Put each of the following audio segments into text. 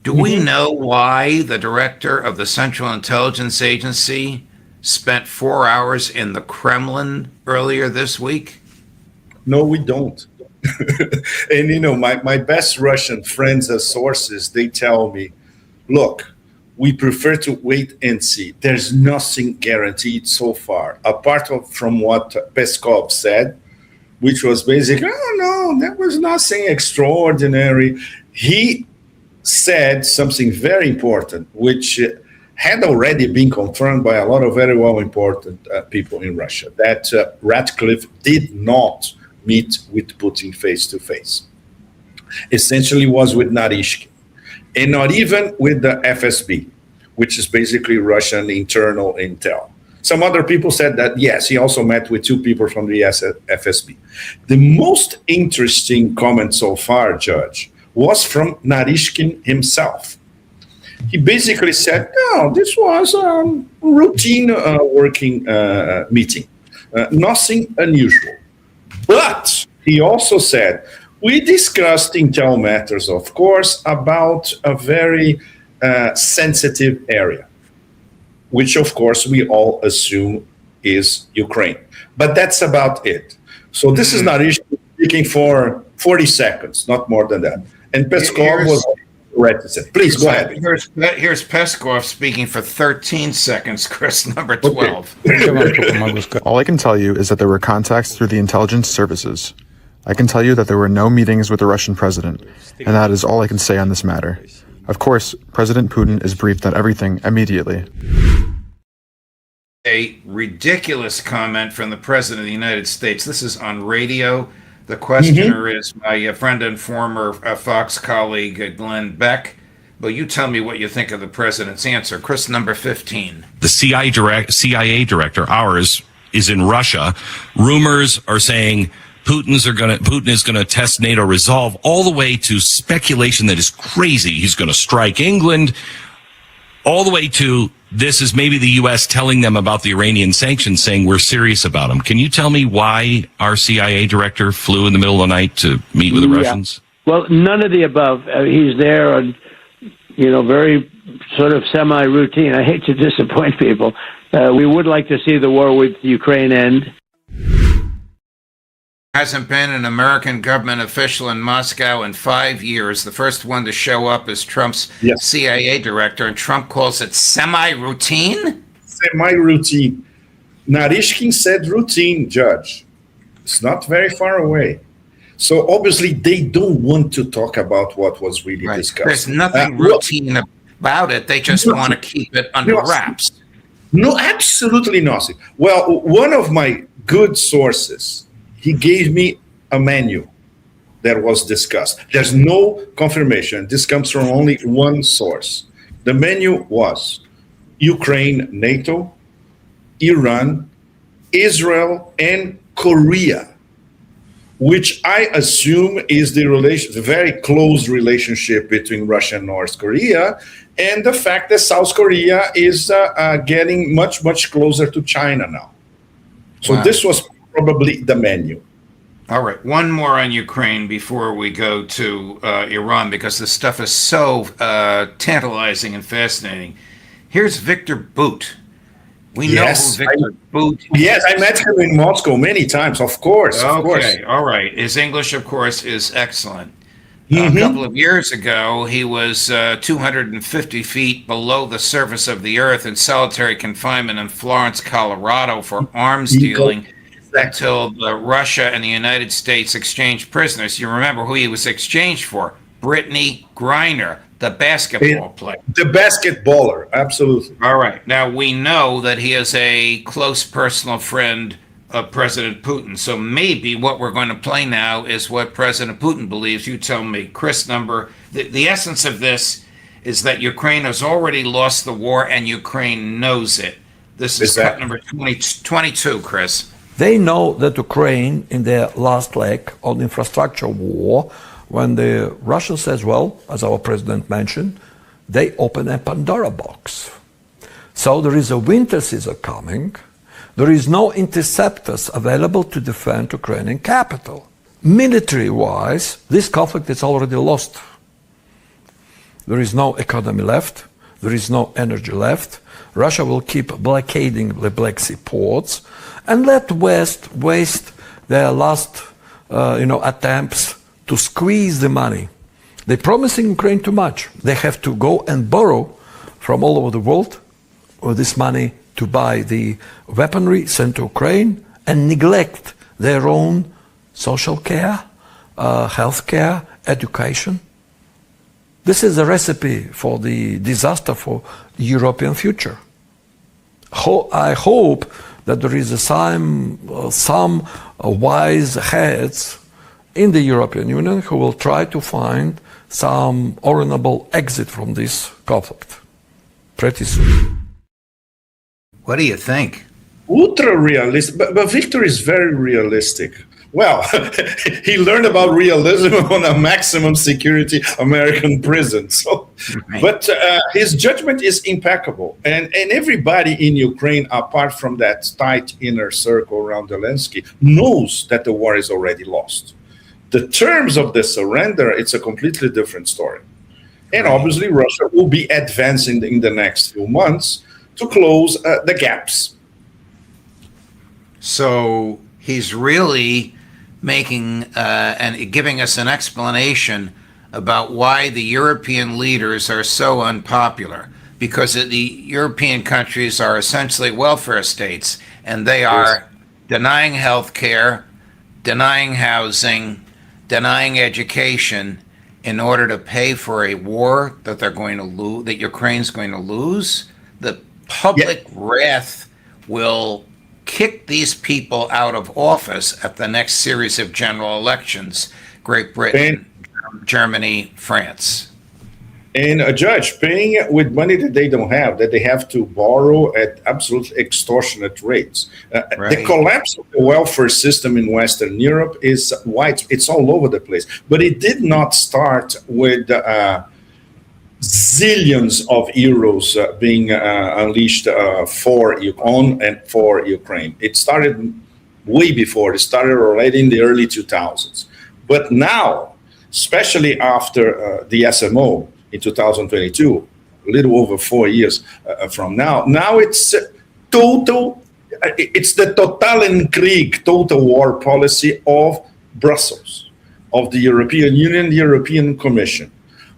Do we know why the director of the Central Intelligence Agency spent 4 hours in the Kremlin earlier this week? No, we don't. And my best Russian friends and sources, they tell me, look, we prefer to wait and see. There's nothing guaranteed so far, apart from what Peskov said, which was basically, oh no, there was nothing extraordinary. He said something very important, which had already been confirmed by a lot of very well-important people in Russia, that Ratcliffe did not meet with Putin face-to-face. Essentially was with Narishkin, and not even with the FSB, which is basically Russian internal intel. Some other people said that, yes, he also met with two people from the FSB. The most interesting comment so far, Judge, was from Narishkin himself. He basically said, no, this was a routine working meeting, nothing unusual. But he also said, we discussed intel matters, of course, about a very sensitive area, which, of course, we all assume is Ukraine. But that's about it. So this is Narishkin speaking for 40 seconds, not more than that. And Peskov was reticent. Please go ahead. Here's Peskov speaking for 13 seconds, Chris, number 12. Okay. All I can tell you is that there were contacts through the intelligence services. I can tell you that there were no meetings with the Russian president, and that is all I can say on this matter. Of course, President Putin is briefed on everything immediately. A ridiculous comment from the President of the United States. This is on radio. The questioner is my friend and former Fox colleague, Glenn Beck. Well, you tell me what you think of the president's answer. Chris, number 15. The CIA director, ours, is in Russia. Rumors are saying Putin is going to test NATO resolve, all the way to speculation that is crazy. He's going to strike England, all the way to this is maybe the U.S. telling them about the Iranian sanctions, saying we're serious about them. Can you tell me why our CIA director flew in the middle of the night to meet with the Russians? Well, none of the above. He's there on, very sort of semi-routine. I hate to disappoint people. We would like to see the war with Ukraine end. Hasn't been an American government official in Moscow in 5 years. The first one to show up is Trump's CIA director, and Trump calls it semi-routine? Semi-routine. Narishkin said routine, Judge. It's not very far away. So obviously they don't want to talk about what was really discussed. There's nothing routine about it. They just want to keep it under wraps. No, absolutely nothing. Well, one of my good sources, he gave me a menu that was discussed. There's no confirmation. This comes from only one source. The menu was Ukraine, NATO, Iran, Israel, and Korea, which I assume is the very close relationship between Russia and North Korea, and the fact that South Korea is getting much, much closer to China now. So this was probably the menu. All right, one more on Ukraine before we go to Iran, because this stuff is so tantalizing and fascinating. Here's Victor Bout. We know who Victor Bout is. Yes, I met him in Moscow many times, of course. Okay, all right. His English, of course, is excellent. A couple of years ago, he was 250 feet below the surface of the earth in solitary confinement in Florence, Colorado for arms dealing until Russia and the United States exchanged prisoners. You remember who he was exchanged for? Brittany Griner, the basketball player. The basketballer, absolutely. All right. Now, we know that he is a close personal friend of President Putin. So maybe what we're going to play now is what President Putin believes. You tell me. Chris, the essence of this is that Ukraine has already lost the war and Ukraine knows it. This is cut number 22, Chris. They know that Ukraine, in their last leg of the infrastructure war, when the Russians says, well, as our president mentioned, they open a Pandora box. So there is a winter season coming. There is no interceptors available to defend Ukrainian capital. Military-wise, this conflict is already lost. There is no economy left. There is no energy left. Russia will keep blockading the Black Sea ports and let West waste their last attempts to squeeze the money. They're promising Ukraine too much. They have to go and borrow from all over the world with this money to buy the weaponry sent to Ukraine and neglect their own social care, health care, education. This is a recipe for the disaster for European future. I hope that there is some wise heads in the European Union who will try to find some honorable exit from this conflict pretty soon. What do you think? Ultra realistic, but Victor is very realistic. Well, he learned about realism on a maximum security American prison. So, but his judgment is impeccable, and everybody in Ukraine, apart from that tight inner circle around Zelensky, knows that the war is already lost. The terms of the surrender, it's a completely different story, and obviously Russia will be advancing in the next few months to close the gaps. So he's really making and giving us an explanation about why the European leaders are so unpopular, because the European countries are essentially welfare states, and they are denying health care, denying housing, denying education in order to pay for a war that they're going to lose, that Ukraine's going to lose. The public wrath will kick these people out of office at the next series of general elections. Great Britain, Germany, France. And a judge paying with money that they don't have, that they have to borrow at absolutely extortionate rates. The collapse of the welfare system in Western Europe is wide. It's all over the place. But it did not start with zillions of euros being unleashed for Ukraine. It started way before. It started already in the early 2000s. But now, especially after the SMO in 2022, a little over 4 years from now it's total. It's the Totalenkrieg, total war policy of Brussels, of the European Union, the European Commission.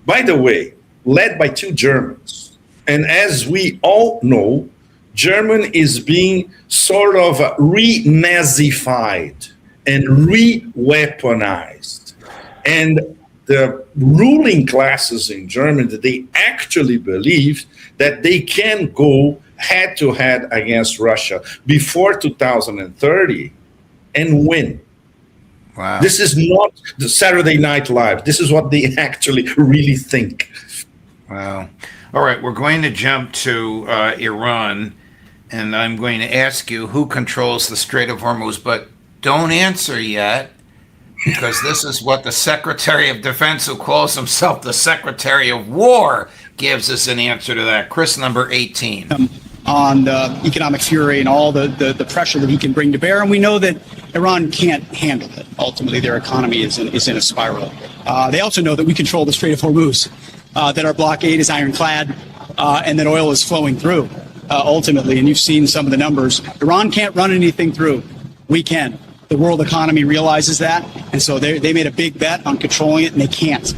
By the way, led by two Germans. And as we all know, Germany is being sort of re-Nazified and re-weaponized. And the ruling classes in Germany, they actually believe that they can go head-to-head against Russia before 2030 and win. Wow. This is not the Saturday Night Live. This is what they actually really think. Wow. All right, we're going to jump to Iran, and I'm going to ask you who controls the Strait of Hormuz, but don't answer yet, because this is what the Secretary of Defense, who calls himself the Secretary of War, gives us an answer to that. Chris, number 18. On the economic fury and all the pressure that he can bring to bear. And we know that Iran can't handle it. Ultimately, their economy is in a spiral. They also know that we control the Strait of Hormuz, that our blockade is ironclad, and that oil is flowing through, ultimately. And you've seen some of the numbers. Iran can't run anything through. We can. The world economy realizes that. And so they made a big bet on controlling it, and they can't.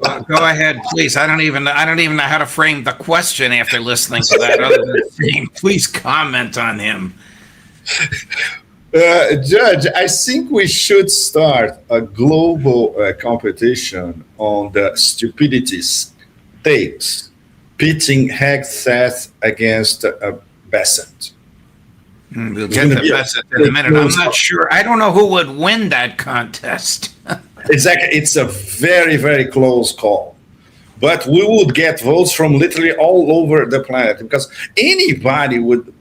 Well, go ahead, please. I don't even know how to frame the question after listening to that, other than saying, please comment on him. Judge, I think we should start a global competition on the stupidities takes, pitting Hegseth against Bessent. We'll get to Bessent in a minute. I'm not sure. I don't know who would win that contest. Exactly. It's a very, very close call. But we would get votes from literally all over the planet, because anybody with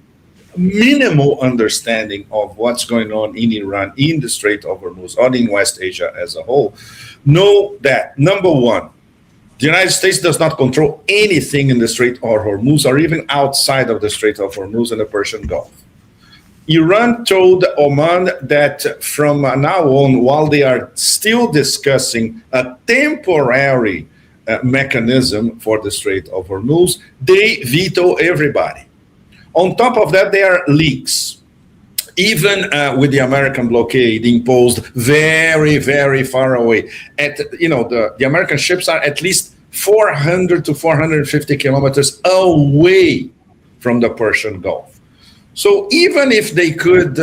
minimal understanding of what's going on in Iran, in the Strait of Hormuz, or in West Asia as a whole, know that, number one, the United States does not control anything in the Strait of Hormuz or even outside of the Strait of Hormuz and the Persian Gulf. Iran told Oman that from now on, while they are still discussing a temporary mechanism for the Strait of Hormuz, they veto everybody. On top of that, there are leaks. Even with the American blockade imposed very, very far away, the American ships are at least 400 to 450 kilometers away from the Persian Gulf. So even if they could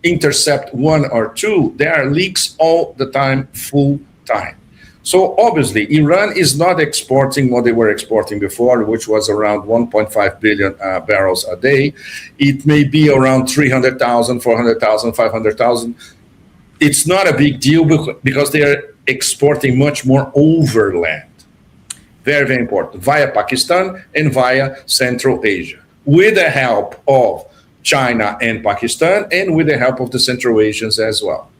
intercept one or two, there are leaks all the time, full time. So obviously, Iran is not exporting what they were exporting before, which was around 1.5 billion barrels a day. It may be around 300,000, 400,000, 500,000. It's not a big deal because they are exporting much more overland. Very, very important, via Pakistan and via Central Asia, with the help of China and Pakistan, and with the help of the Central Asians as well.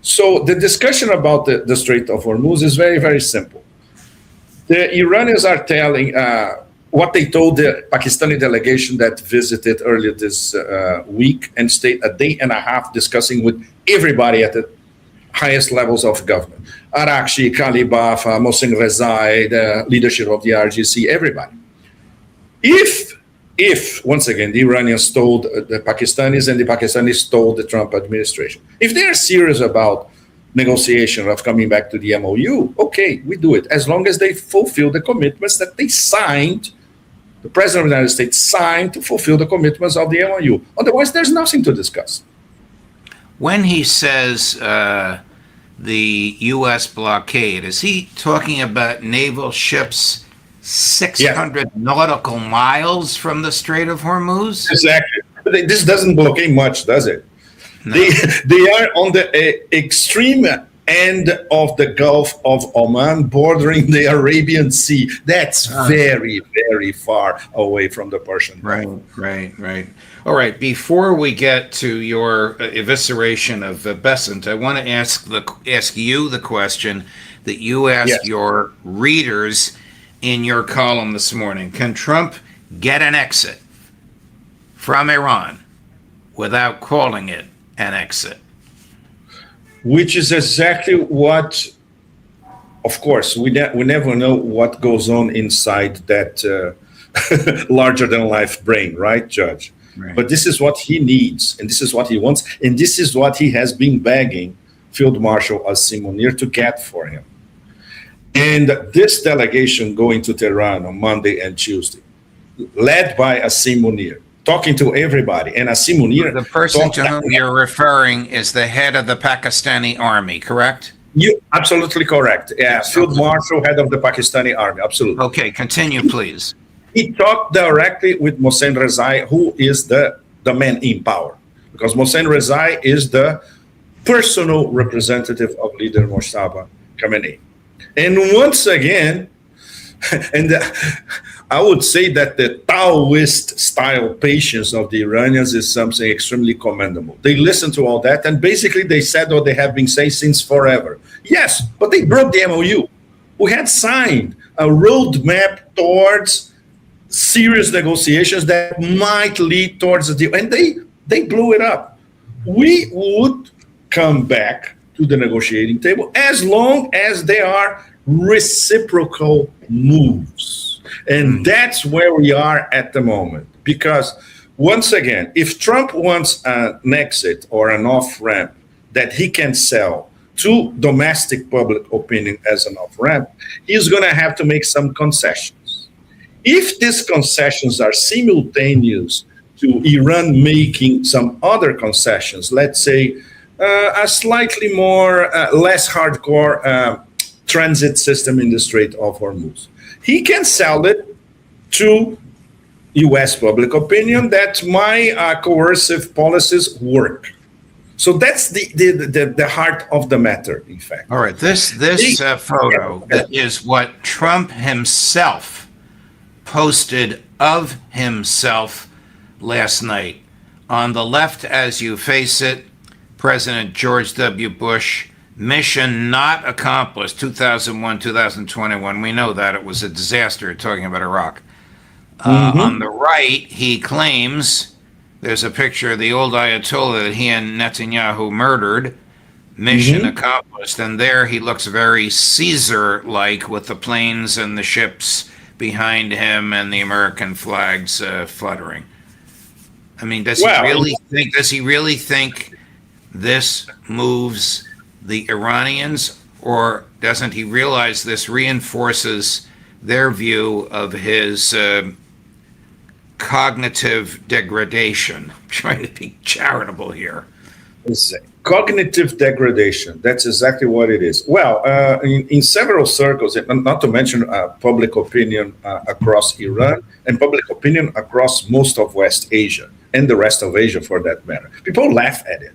So the discussion about the Strait of Hormuz is very, very simple. The Iranians are telling what they told the Pakistani delegation that visited earlier this week and stayed a day and a half discussing with everybody at the highest levels of government. Arakshi, Kalibaf, Mohsen Rezai, the leadership of the RGC, everybody. If once again, the Iranians told the Pakistanis and the Pakistanis told the Trump administration, if they are serious about negotiation of coming back to the MOU, okay, we do it, as long as they fulfill the commitments that they signed, the President of the United States signed to fulfill the commitments of the MOU. Otherwise, there's nothing to discuss. When he says the U.S. blockade, is he talking about naval ships 600 nautical miles from the Strait of Hormuz? Exactly. This doesn't blockade much, does it? No. They are on the extreme end of the Gulf of Oman, bordering the Arabian Sea. That's very, very far away from the Persian Gulf. Right. All right. Before we get to your evisceration of Besant, I want to ask you the question that you asked your readers in your column this morning. Can Trump get an exit from Iran without calling it an exit? Which is exactly what, of course, we never know what goes on inside that larger-than-life brain, right, Judge? Right. But this is what he needs, and this is what he wants, and this is what he has been begging Field Marshal Asim Munir to get for him. And this delegation going to Tehran on Monday and Tuesday, led by Asim Munir, talking to everybody. And Asim Munir... The person to whom you're referring is the head of the Pakistani army, correct? You're absolutely correct. Yeah, Field Marshal, head of the Pakistani army, absolutely. Okay, continue, please. He talked directly with Mohsen Rezai, who is the man in power. Because Mohsen Rezai is the personal representative of leader Mojtaba Khamenei. And once again, I would say that the Taoist-style patience of the Iranians is something extremely commendable. They listened to all that, and basically they said what they have been saying since forever. Yes, but they broke the MOU. We had signed a roadmap towards serious negotiations that might lead towards a deal, and they blew it up. We would come back to the negotiating table as long as there are reciprocal moves. And that's where we are at the moment. Because once again, if Trump wants an exit or an off-ramp that he can sell to domestic public opinion as an off-ramp, he's going to have to make some concessions. If these concessions are simultaneous to Iran making some other concessions, let's say a slightly more, less hardcore transit system in the Strait of Hormuz, he can sell it to U.S. public opinion that my coercive policies work. So that's the heart of the matter, in fact. All right, this photo that is what Trump himself posted of himself last night. On the left, as you face it, President George W. Bush, mission not accomplished, 2001, 2021. We know that it was a disaster, talking about Iraq. On the right, he claims there's a picture of the old Ayatollah that he and Netanyahu murdered. Mission accomplished. And there he looks very Caesar-like with the planes and the ships behind him and the American flags fluttering. I mean, does he really think this moves the Iranians, or doesn't he realize this reinforces their view of his cognitive degradation? I'm trying to be charitable here. Cognitive degradation. That's exactly what it is. Well, in several circles, not to mention public opinion across Iran and public opinion across most of West Asia and the rest of Asia for that matter. People laugh at it.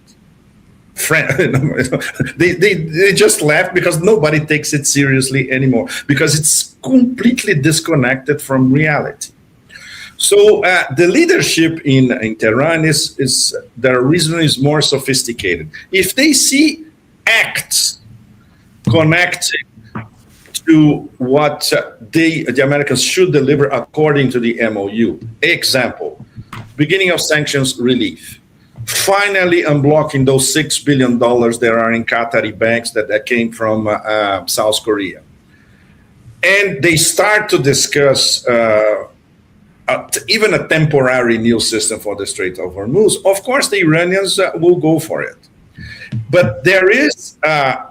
They just laugh because nobody takes it seriously anymore, because it's completely disconnected from reality. So the leadership in Tehran their reason is more sophisticated. If they see acts connecting to what the Americans should deliver according to the MOU, example, beginning of sanctions relief, finally unblocking those $6 billion that are in Qatari banks that came from South Korea. And they start to discuss even a temporary new system for the Strait of Hormuz. Of course, the Iranians will go for it. But there is a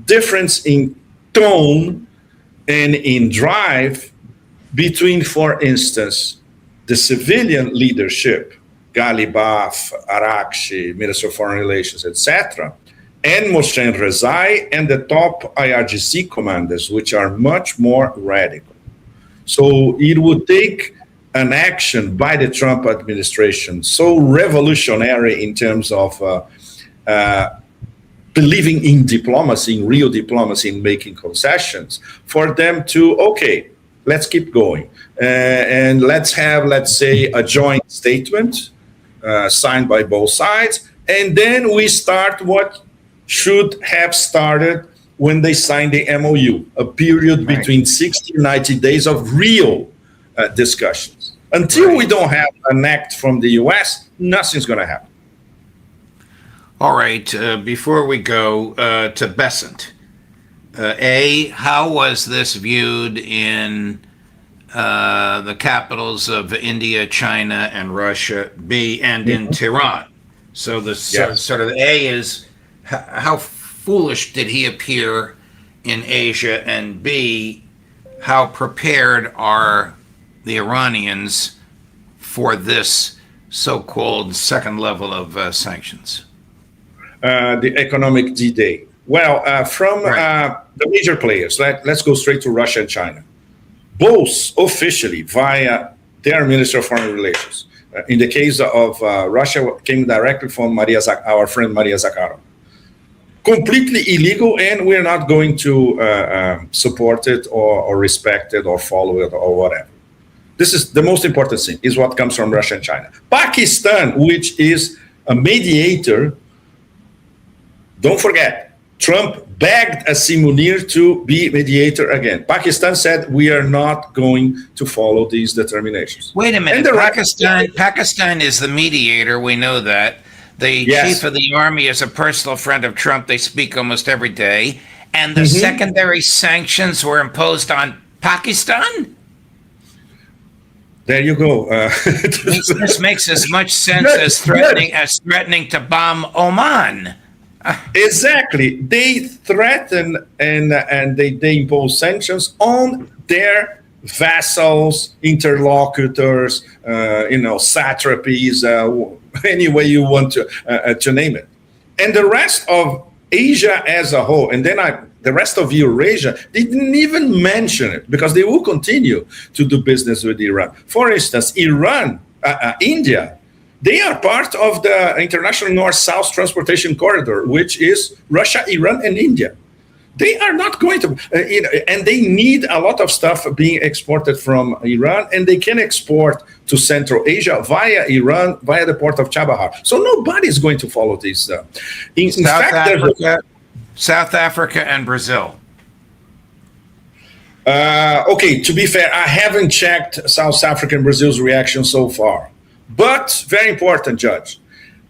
difference in tone and in drive between, for instance, the civilian leadership, Ghalibaf, Arakshi, Minister of Foreign Relations, etc., and Mohsen Rezai, and the top IRGC commanders, which are much more radical. So it would take an action by the Trump administration so revolutionary in terms of believing in diplomacy, in real diplomacy, in making concessions, for them to, okay, let's keep going. And let's have, let's say, a joint statement signed by both sides. And then we start what should have started when they signed the MOU, a period between 60 and 90 days of real discussions. Until we don't have an act from the U.S., nothing's going to happen. All right. Before we go to Besant, how was this viewed in the capitals of India, China, and Russia? B, and in Tehran. So the sort of A is how foolish did he appear in Asia, and B, how prepared are the Iranians for this so-called second level of sanctions? The economic D-Day. Well, from the major players, let's go straight to Russia and China. Both officially via their Minister of Foreign Relations. In the case of Russia, came directly from our friend Maria Zakharova. Completely illegal, and we're not going to support it or respect it or follow it or whatever. This is the most important thing, is what comes from Russia and China. Pakistan, which is a mediator, don't forget, Trump begged Asim Munir to be mediator again. Pakistan said, we are not going to follow these determinations. Wait a minute, Pakistan is the mediator, we know that. The chief of the army is a personal friend of Trump. They speak almost every day. And the secondary sanctions were imposed on Pakistan? There you go. This makes as much sense as threatening to bomb Oman. Exactly. They threaten and they impose sanctions on their vassals, interlocutors, satrapies, any way you want to name it. And the rest of Asia as a whole, and then the rest of Eurasia, they didn't even mention it because they will continue to do business with Iran. For instance, Iran, India, they are part of the International North-South Transportation Corridor, which is Russia, Iran, and India. They are not going to, and they need a lot of stuff being exported from Iran, and they can export to Central Asia via Iran, via the port of Chabahar. So nobody's going to follow this. In fact, South Africa and Brazil. Okay, to be fair, I haven't checked South Africa and Brazil's reaction so far. But very important, Judge,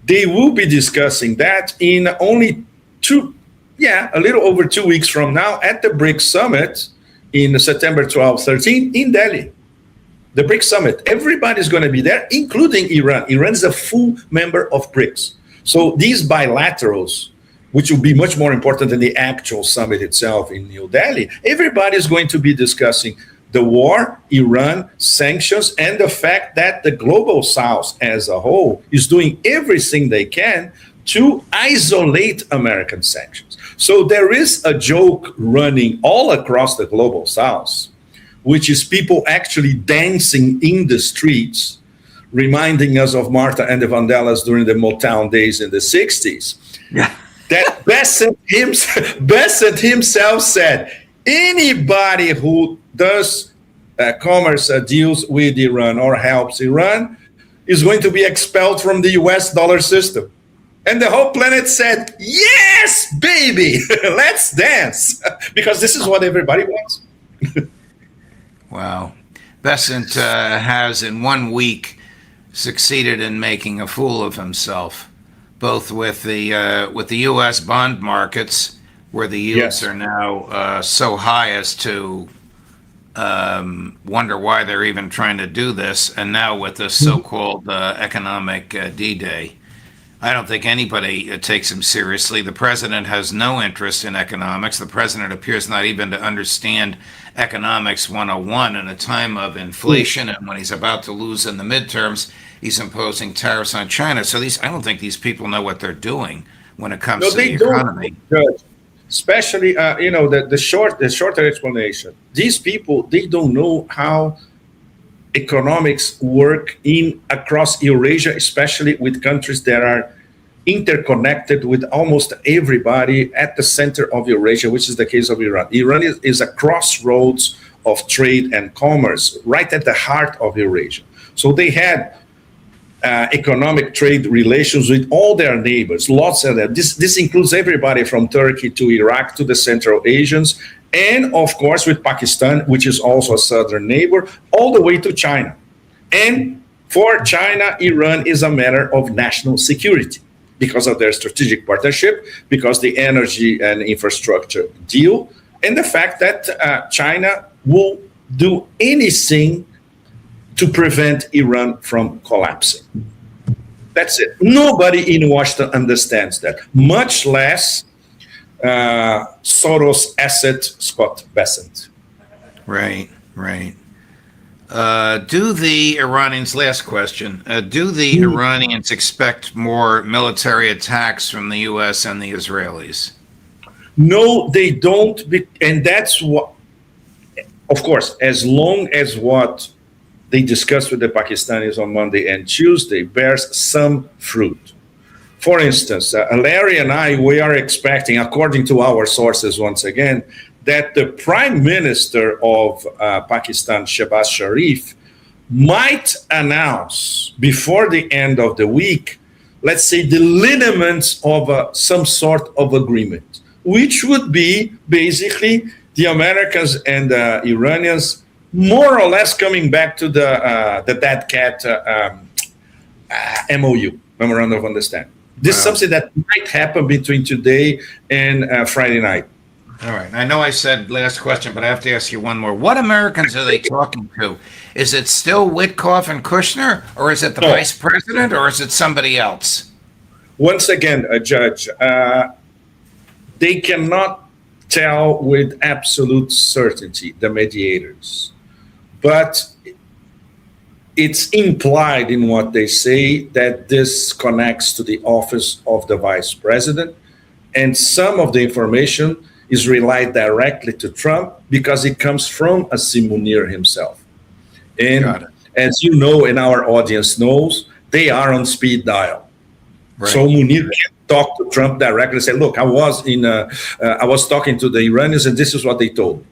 they will be discussing that in only a little over 2 weeks from now at the BRICS summit in September 12, 13 in Delhi. The BRICS summit, everybody's going to be there, including Iran. Iran is a full member of BRICS. So these bilaterals, which will be much more important than the actual summit itself in New Delhi, everybody's going to be discussing the war, Iran, sanctions, and the fact that the global South as a whole is doing everything they can to isolate American sanctions. So there is a joke running all across the global South, which is people actually dancing in the streets, reminding us of Martha and the Vandellas during the Motown days in the 60s. Yeah. That Bessent himself said, anybody who does commerce deals with Iran or helps Iran is going to be expelled from the US dollar system. And the whole planet said, yes, baby, let's dance. Because this is what everybody wants. Wow. Bessent has in 1 week succeeded in making a fool of himself, both with the U.S. bond markets, where the yields are now so high as to wonder why they're even trying to do this, and now with this so-called economic D-Day. I don't think anybody takes him seriously. The president has no interest in economics. The president appears not even to understand economics 101 in a time of inflation, and when he's about to lose in the midterms, he's imposing tariffs on China. So I don't think these people know what they're doing when it comes to the economy. Especially, the shorter explanation. These people, they don't know how economics work across Eurasia, especially with countries that are interconnected with almost everybody at the center of Eurasia, which is the case of Iran. Iran is a crossroads of trade and commerce, right at the heart of Eurasia. So they had economic trade relations with all their neighbors, lots of them. This includes everybody from Turkey to Iraq to the Central Asians, and of course with Pakistan, which is also a southern neighbor, all the way to China. And for China, Iran is a matter of national security because of their strategic partnership, because the energy and infrastructure deal, and the fact that China will do anything to prevent Iran from collapsing. That's it. Nobody in Washington understands that, much less Soros asset Scott Bessent. Right. Do the Iranians, last question, do the Iranians expect more military attacks from the U.S. and the Israelis? No, they don't. And that's what, of course, as long as what they discussed with the Pakistanis on Monday and Tuesday bears some fruit. For instance, Larry and I, we are expecting, according to our sources once again, that the Prime Minister of Pakistan, Shehbaz Sharif, might announce before the end of the week, let's say, the lineaments of some sort of agreement, which would be basically the Americans and the Iranians more or less coming back to the dead cat MOU, Memorandum of Understanding. This is something that might happen between today and Friday night. All right. I know I said last question, but I have to ask you one more. What Americans are they talking to? Is it still Witkoff and Kushner, or is it the vice president, or is it somebody else? Once again, Judge, they cannot tell with absolute certainty, the mediators. But it's implied in what they say that this connects to the office of the vice president, and some of the information is relied directly to Trump because it comes from Asim Munir himself. And as you know, and our audience knows, they are on speed dial. Right. So Munir can talk to Trump directly and say, look, I was talking to the Iranians and this is what they told me.